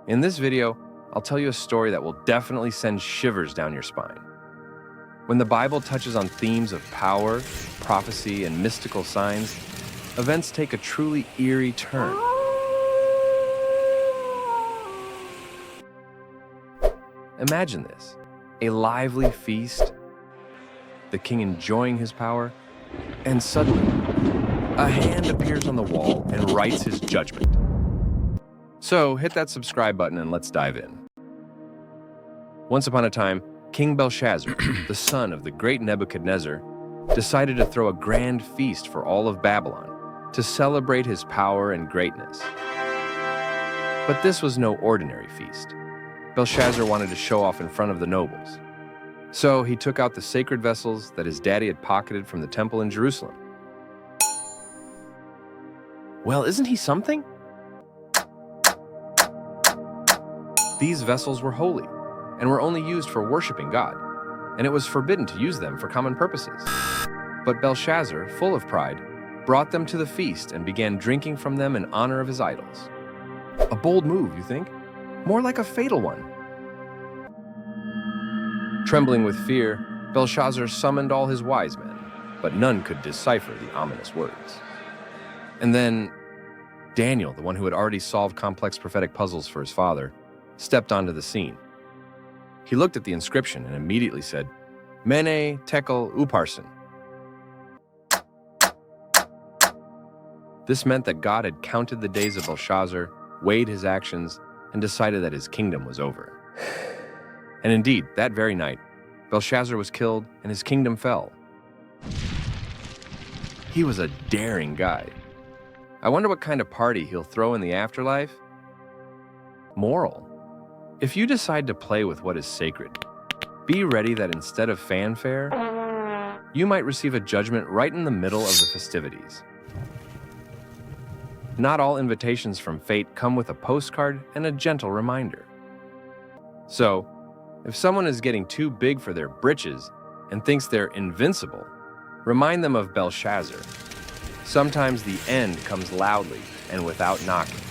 In this video, I'll tell you a story that will definitely send shivers down your spine. When the Bible touches on themes of power, prophecy, and mystical signs, events take a truly eerie turn. Imagine this, a lively feast, the king enjoying his power, and suddenly, a hand appears on the wall and writes his judgment. So hit that subscribe button and let's dive in. Once upon a time, King Belshazzar, the son of the great Nebuchadnezzar, decided to throw a grand feast for all of Babylon to celebrate his power and greatness. But this was no ordinary feast. Belshazzar wanted to show off in front of the nobles. So he took out the sacred vessels that his daddy had pocketed from the temple in Jerusalem. Well, isn't he something? These vessels were holy and were only used for worshiping God, and it was forbidden to use them for common purposes. But Belshazzar, full of pride, brought them to the feast and began drinking from them in honor of his idols. A bold move, you think? More like a fatal one. Trembling with fear, Belshazzar summoned all his wise men, but none could decipher the ominous words. And then Daniel, the one who had already solved complex prophetic puzzles for his father, stepped onto the scene. He looked at the inscription and immediately said, Mene, Tekel, Upharsin. This meant that God had counted the days of Belshazzar, weighed his actions, and decided that his kingdom was over. And indeed, that very night, Belshazzar was killed and his kingdom fell. He was a daring guy. I wonder what kind of party he'll throw in the afterlife? Moral. If you decide to play with what is sacred, be ready that instead of fanfare, you might receive a judgment right in the middle of the festivities. Not all invitations from fate come with a postcard and a gentle reminder. So, if someone is getting too big for their britches and thinks they're invincible, remind them of Belshazzar. Sometimes the end comes loudly and without knocking.